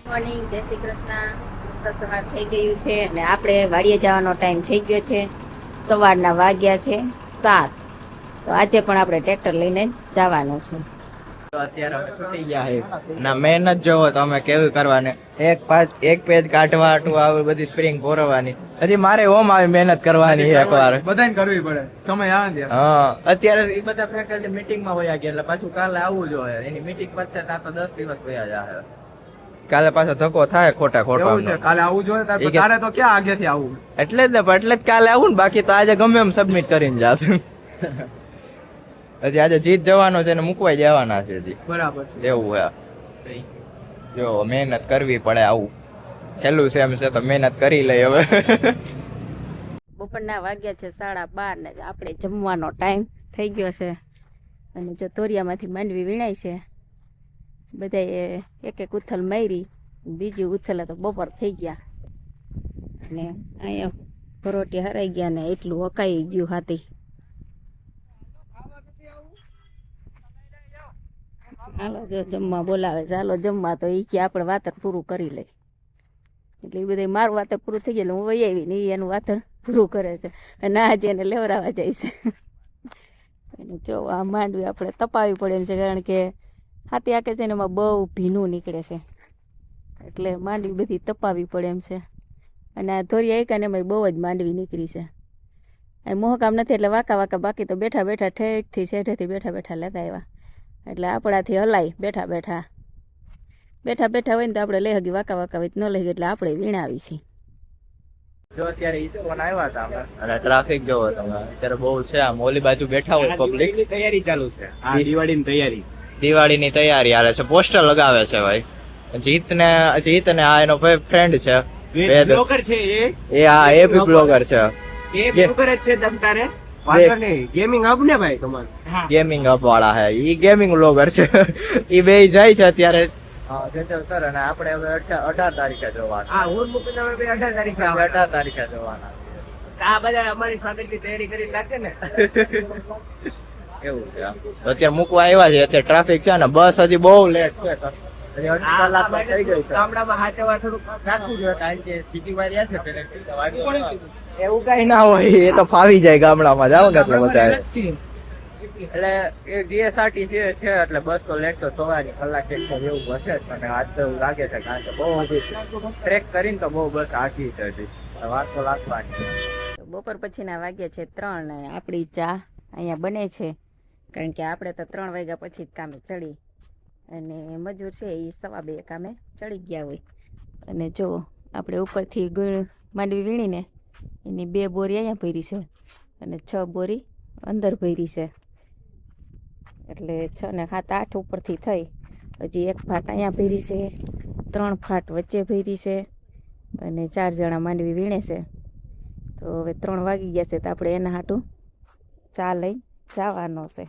Morning, જય શ્રી કૃષ્ણ. મસ્ત સવાર થઈ ગયું છે અને આપણે વાડીએ જવાનો ટાઈમ થઈ ગયો છે. સવારના વાગ્યા છે 7. તો આજે પણ આપણે ટ્રેક્ટર લઈને જવાનું છે. તો અત્યારે અમે છૂટી ગયા છે ના મહેનત જોવો તો અમે કેવી કરવાની એક પેજ કાઢવા આવી બધી સ્પ્રિંગ ભરવાની હજી મારે ઓમ આવી મહેનત કરવાની છે એકવાર બધાને કરવી પડે સમય આવે ને હા અત્યારે એ બધા ફેકલ્ટી મીટિંગ માં વયા ગયા એટલે પાછું કાલે આવવું જોઈએ એની મીટિંગ પતશે ત્યાં તો 10 દિવસ વયા જાય કાલે પાછો ધક્કો થાય ખોટા એવું છે કાલે આવવું જોઈએ તારે તો ક્યાં આગેથી આવવું એટલે જ ને એટલે જ કાલે આવું ને બાકી તો આજે ગમે એમ સબમિટ કરીને જાશું હજી આજે જીત જવાનો છે ને મૂકવાઈ જવાના છે હજી બરાબર છે એવું હે જો મહેનત કરવી પડે આવું છેલ્લું છે એમ છે તો મહેનત કરી લઈ હવે બપોરના વાગ્યા છે 12:30 ને આપણે જમવાનો ટાઈમ થઈ ગયો છે. અને જો તોરિયામાંથી માંડવી વીણાય છે. બધાએ એક એક ઉથલ મારી, બીજી ઉથલે તો બપોર થઈ ગયા અને અહીંયા પરોટી હરાઈ ગયા ને એટલું અકાઈ ગયું હાથી. હાલો જો જમવા બોલાવે છે, હાલો જમવા તો એ કે આપણે વાતર પૂરું કરી લઈ એટલે એ બધા મારું વાતર પૂરું થઈ ગયું હું વહી આવી ને એ એનું વાતર પૂરું કરે છે અને આજે એને લેવરાવા જાય છે. અને જો આ માંડવી આપણે તપાવી પડે એમ છે કારણ કે હાથી આકે છે ને એમાં બહુ ભીનું નીકળે છે એટલે માંડવી બધી તપાવી પડે એમ છે. અને આ ધોરિયા એકાને એમાં બહુ જ માંડવી નીકળી છે. અહીં મોહકામ નથી એટલે વાંકા વાંકા બાકી તો બેઠા બેઠા ઠેઠથી શેઠેથી બેઠા બેઠા લેતા આવ્યા એટલે આપણાથી હલાય બેઠા બેઠા હોય ને તો આપણે લઈ હગી વાંકા વાંકા હોય ન લઈ ગઈ એટલે આપણે વીણાવી છીએ. જો અત્યારે ઈસકોન આવ્યા હતા અમે અને ટ્રાફિક જોવો તમે અત્યારે બહુ છે આમ ઓલી બાજુ બેઠા હોય પબ્લિક તૈયારી ચાલુ છે આ દિવાળીની તૈયારી દિવાળીની તૈયારી હાલે છે પોસ્ટર લગાવે છે ભાઈ જીત ને આ એનો ફ્રેન્ડ છે બ્લોગર છે એ હા એ બી બ્લોગર છે એ બ્લોગર જ છે તમ તારે વાંધો નહીં ગેમિંગ હબ ને ભાઈ તમારે ગેમિંગ હબ વાળા હે ઈ ગેમિંગ બ્લોગર છે ઈ બે જાય છે અત્યારે સર અને આપણે હવે 18 તારીખે જોવાના હા હું મૂકીને અમે 18 તારીખે 18 તારીખે જોવાના આ બધા અમારી સ્વાગતની તૈયારી કરી નાખે ને એવું છે અત્યારે મૂકવા આવ્યા છે અત્યારે ટ્રાફિક છે ને બસ હજી બહુ લેટ છે ગામડામાં હાચવા થોડુંક રાખવું જોઈએ કારણ કે સિટી માં રહ્યા છે એવું કઈ ના હોય એ તો ફાવી જાય ગામડામાં જાવ ને એટલે બધા એટલે એ જીએસઆરટીસી છે એટલે બસ તો લેટ તો સવારની કલાક એક એવું બસે જ મને આજ તો એવું લાગે છે કારણ કે બહુ હજી ટ્રેક કરીને તો બહુ બસ આખી છે હજી વાત તો લાગવાની. બપોર પછીના વાગ્યા છે 3 ને આપણી ચા અહીંયા બને છે કારણ કે આપણે તો 3 વાગ્યા પછી જ કામે ચડી અને મજૂર છે એ 2:15 કામે ચડી ગયા હોય. અને જો આપણે ઉપરથી માંડવી વીણીને એની 2 બોરી અહીંયા ભરી છે અને 6 બોરી અંદર ભરી છે એટલે 6 ને 7 8 ઉપરથી થઈ હજી 1 ફાટ અહીંયા ભરી છે 3 ફાટ વચ્ચે ભરી છે અને 4 જણા માંડવી વીણે છે. તો હવે 3 વાગી ગયા છે તો આપણે એના હાટું ચા લઈ જવાનો છે.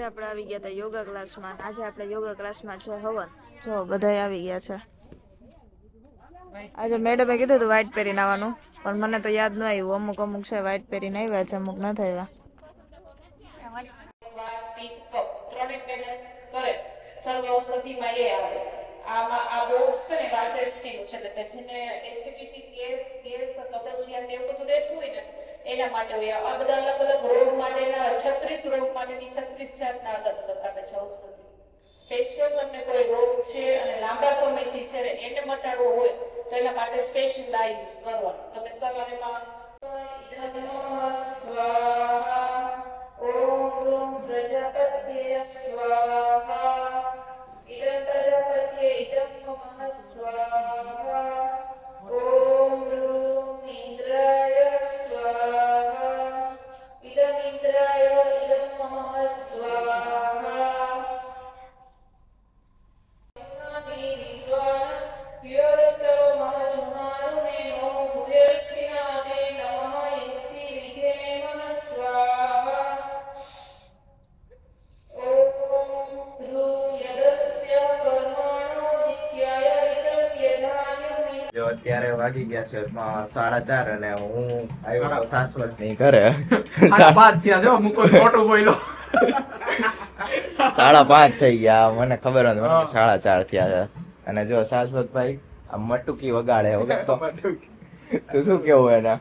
આપણે આવી ગયા હતા યોગા ક્લાસમાં. આજે આપણે યોગા ક્લાસમાં છે હવન. જો બધાય આવી ગયા છે. આજે મેડમે કીધું હતું વ્હાઈટ પહેરીને આવવાનું પણ મને તો યાદ ન આવ્યું. અમુક છે વ્હાઈટ પહેરીને આવ્યા છે, અમુક ન થયા. એના માટે હોય આ બધા અલગ અલગ રોગ માટેના 36 રોગ માટેની 36 જાતના અલગ અલગ આપે છે ઔષધિ. સ્પેશિયલ તમને કોઈ રોગ છે અને લાંબા સમયથી છે એને મટાડવો હોય તો એના માટે સ્પેશિયલ આ યુઝ કરવાનો. તમે સવારેમાં સ્વાહા ઓમ પ્રજાપત્યે સ્વાહા ઇદં પ્રજાપત્યે ઇદં નમઃ સ્વાહા ઓમ ઇન્દ્રાય સ્વાહા ઇદં ઇન્દ્રાય ઇદં નમઃ સ્વાહા અત્યારે વાગી ગયા છે 4:30 અને હું આવ્યો શાશ્વત ની ઘરે 5 થયા છે મુકો ખોટું બોલ્યો 5:30 થઈ ગયા મને ખબર નથી 4:30 થયા છે અને જો શાશ્વતભાઈ આ મટુકી વગાડે વગાડતો તો શું કેવું એના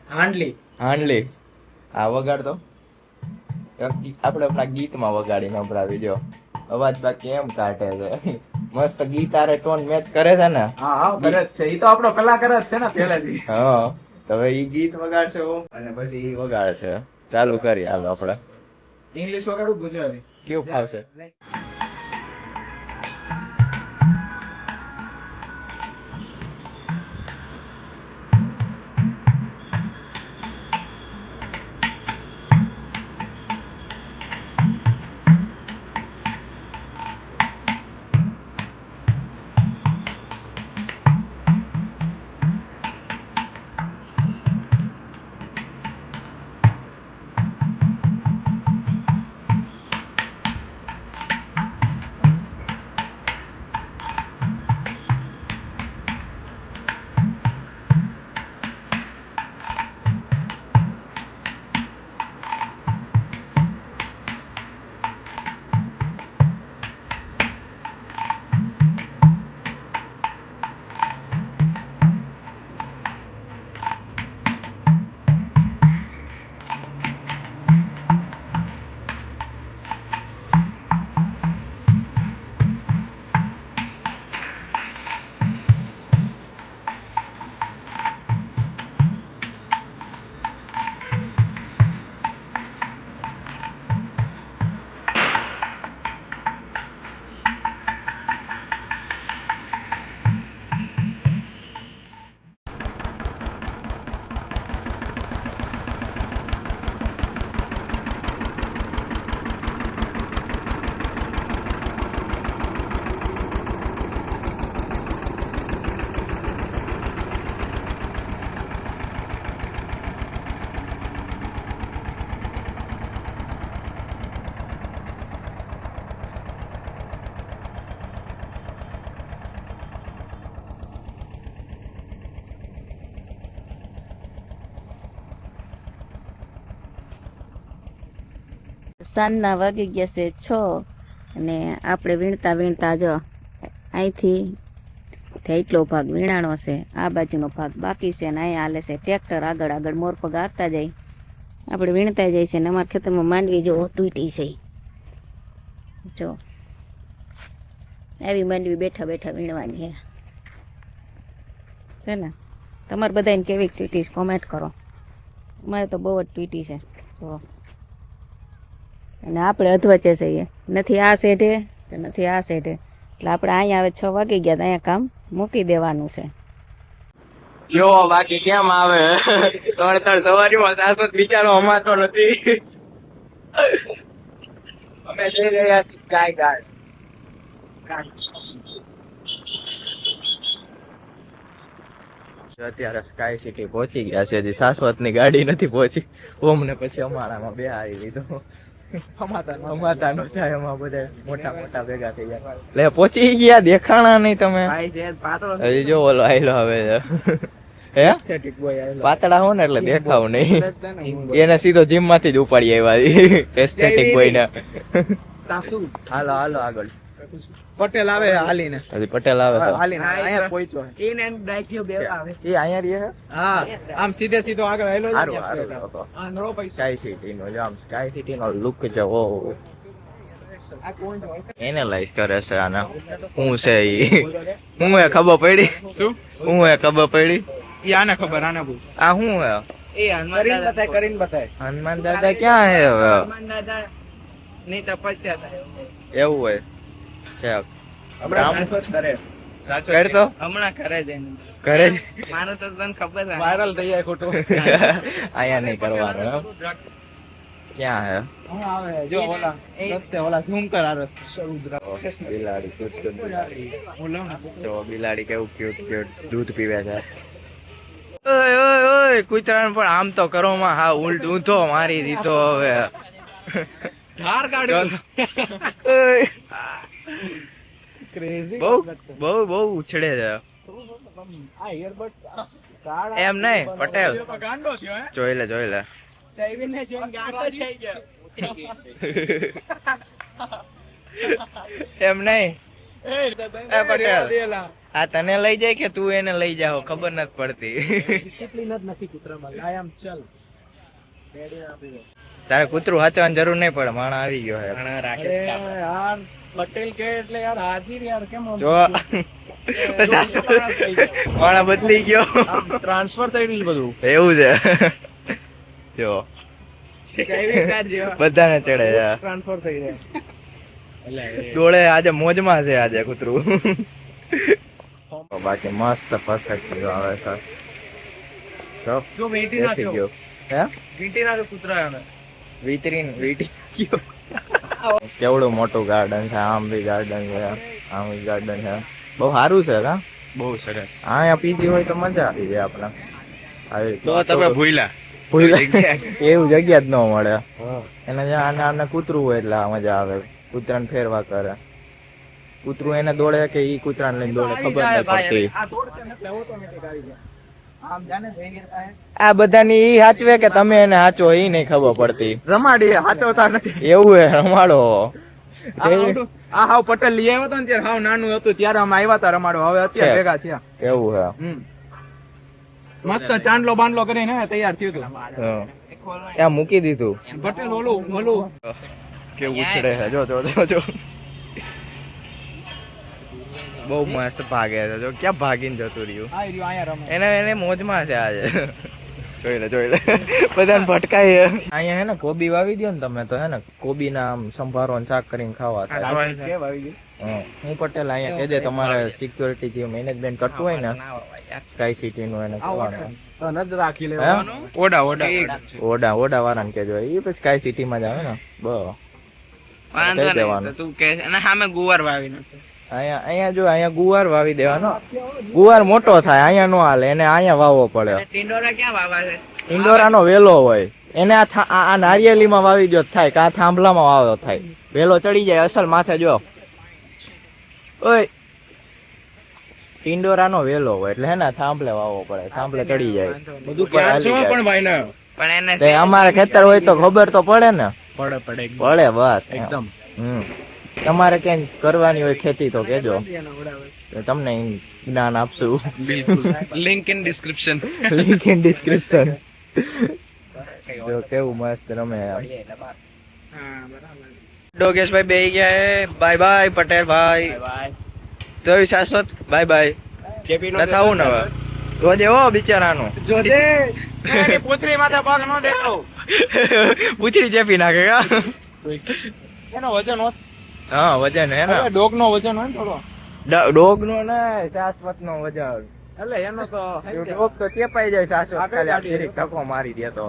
હાંડલી આ વગાડતો આપણે આપણા ગીતમાં વગાડીને સંભળાવી જો અવાજ બાકી એમ કાઢે છે મસ્ત ગીત આરે ટોન મેચ કરે છે ને હા કરે જ છે ઈ તો આપણો કલાકાર જ છે ને પહેલેથી હા તો હવે ઈ ગીત વગાડશે અને પછી ઈ વગાડે છે ચાલુ કરી હાલો આપણે ઇંગ્લિશ વગાડું ગુજરાતી કેવું ફાવશે સાંજના વાગી ગયા છે 6 અને આપણે વીણતા વીણતા જો અહીંથી એટલો ભાગ વીણાણો છે આ બાજુનો ભાગ બાકી છે અને અહીંયા હાલે છે ટ્રેક્ટર આગળ આગળ મોરપગ આપતા જાય આપણે વીણતા જાય છે ને અમારા ખેતરમાં માંડવી જો તૂટી છે જો આવી માંડવી બેઠા બેઠા વીણવાની છે ને તમારે બધાને કેવી તૂટી છે કોમેન્ટ કરો અમારે તો બહુ જ તૂટી છે તો અને આપણે અધવચ્ચે છીએ નથી આ સેઢે કે નથી આ સેઢે એટલે આપણે અહીંયા હવે 6 વાગી ગયા અહીંયા કામ મૂકી દેવાનું છે જો બાકી કેમ આવે ત્રણ સવારીમાં શાશ્વત બિચારો અમાતો નથી અમે જઈ રહ્યા છીએ સ્કાય ગાર્ડ અત્યારે સ્કાય સિટી પહોંચી ગયા છે હજી શાશ્વત ની ગાડી નથી પહોંચી ઓમ ને પછી અમારામાં બે આવી લીધો અમાતાનો છે એમાં બધા મોટા મોટા ભેગા થઈ ગયા લે પહોંચી ગયા દેખાણા નહીં તમે હજી જો ઓલો આયલો હવે હે પાતળા હો ને એટલે દેખાવ નહીં એને સીધો જીમ માંથી જ ઉપાડી આવ્યા એસ્થેટિક બોય ને હાલો હાલો આગળ પટેલ આવે હાલીને હજી પટેલ આવે તો હાલીને અહીંયા પહોંચ્યો એને ડાયક્યો બે આવે એ અહીંયા રહે છે હા આમ સીધે સીધો આગળ આવેલો હારું હારું આ નરો પૈસા સ્કાય સિટી નો જો આમ સ્કાય સિટી નો લુક છે ઓ એનાલાઇઝ કરે છે આના હું છે ઈ હું એ ખબર પડી શું હું એ ખબર પડી ઈ આને ખબર આને પૂછ આ હું હે એ કરીને બતાય હનુમાન દાદા ક્યાં હે હવે હનુમાન દાદા ની તપસ્યા થાય એવું હોય છે કરે તો હમણાં કરે છે ઘરે મારું તો તને ખબર છે વાયરલ થઈ જાય ખોટું અહીંયા નહીં કરવાનું એમ? ક્યાં હે હું આવે જો ઓલા રસ્તે ઓલા ઝૂમ કર આ રસ્તે બિલાડી ક્યુટ બિલાડી જો બિલાડી કેવું ક્યુટ ક્યુટ દૂધ પીવે છે ઓય ઓય ઓય કૂતરાને પણ આમ તો કરો માં હા ઊંધો મારી દીધો હવે ધાર કાઢ્યો ક્રેઝી બહુ બહુ બહુ ઉછળે છે આ ઇયરબડ્સ એમ નહીં પટેલ તો ગાંડો થયો હે જોઈ લે જયવીરને જોઈને ગાંડો થઈ ગયો એમ નહીં એ પટેલ. આ તને લઈ જાય કે તું એને લઈ જાવ ખબર નથી પડતી. ડિસિપ્લિન જ નથી કૂતરામાં. આયામ ચલ. તારે કૂતરું હાચવાની જરૂર નહીં પડે, માણા આવી ગયો હે. અરે યાર પટેલ કે એટલે યાર હાજીર યાર કેમ જો માણા બદલી ગયો, ટ્રાન્સફર થઈ ગયું બધું. એવું છે. જો બધાને ચડે છે. ટ્રાન્સફર થઈ જાય. દોડે આજે મોજમાં છે આજે કૂતરું. બાકી મસ્ત પરફેક્ટ આવે છે. જો વેટી બેસી નાખ્યો. ગયો. હે વીંટી નાખ્યો કૂતરા એને. વીટી ગયો. કેવડું મોટું ગાર્ડન છે, આમ બી ગાર્ડન છે, આમ બી ગાર્ડન છે. બહુ સારું છે કા. બહુ સરસ. અહીંયા પીજી હોય તો મજા આવી જાય આપણે. આવી તો તમે ભૂલા. એવું જગ્યા જ ન મળે. એને જ્યાં આને કૂતરું હોય એટલે આ મજા આવે. કૂતરાને ફેરવા કરે. કૂતરું એને દોડે કે ઈ કૂતરાને લઈને દોડે ખબર નહીં પડતી. આ બધાની ઈ હાચવે કે તમે એને હાચો ઈ નહીં ખબર પડતી. રમાડી હાચવતા નથી. એવું હે રમાડો. આ હાવ પટેલ લઈ આવ્યો હતો ને ત્યારે હાવ નાનું હતું ત્યારે અમે આવ્યા હતા રમાડો. હવે અત્યારે છે. ભેગા થયા. એવું હે. મસ્ત ચાંદલો બાંધલો કરીને તૈયાર થયું હતું. હા. ત્યાં મૂકી દીધું. પટેલ ઓલું કેવું ઉછળે છે જો જો જો જો. બહુ મસ્ત ભાગે છે જો, ક્યાં ભાગીને જતું રહ્યું. અહીંયા રમે. એને મોજમાં છે આજે. જોઈ લે બધાને ભટકાય. અહીંયા હે ને કોબી વાવી દો ને તમે તો હે ને કોબી ના આમ સંભારો ને શાક કરીને ખાવા થાય. હા. હું પટેલ અહીંયા કહેજે તમારે સિક્યોરિટી જે મેનેજમેન્ટ કરતું હોય ને સ્કાય સિટી નું એને કહેવાનું. નજર રાખી લેવાનું. ઓડા વાળાને કહેજો એ પછી સ્કાય સિટી માં જ આવે ને. બસ કહી દેવાનું. અહીંયા જો અહીંયા ગુવાર વાવી દેવાનો. ગુવાર મોટો થાય અહીંયા નો હાલે, એને અહીંયા વાવવો પડે. ટિંડોરાનો વેલો હોય એને આ નારિયેલીમાં વાવી દો થાય કે આ થાંભલામાં વાવ્યો થાય. વેલો ચડી જાય અસલ માથે. જો ઓય ટિંડોરાનો વેલો હોય એટલે હે ને થાંભલે વાવવો પડે. થાંભલે ચડી જાય બધું અમારે ખેતર હોય તો ખબર તો પડે ને. પડે બસ એકદમ. તમારે ક્યાંય કરવાની હોય ખેતી તો કેજો, તમને જ્ઞાન આપશું. Link in description. જો કેવું મસ્ત રમે. ડોગેશભાઈ બેહી ગયા હે. બાય બાય પટેલ ભાઈ. તો શાશ્વત બાય બાય. ન થાવું ને હવે જોજે હો બિચારાનું. જોજે પૂછડી માથે પગ ન દેતો. પૂછડી ચેપી નાખે કા. એનો વજન હોત. હા વજન હે ને. ડોગ નો વજન હોય ને થોડો. ડોગ નો ને શાશ્વત નો વજન. એટલે એનો તો ડોગ તો ચેપાઈ જાય શાશ્વત ખાલી આખી ધક્કો મારી દે તો.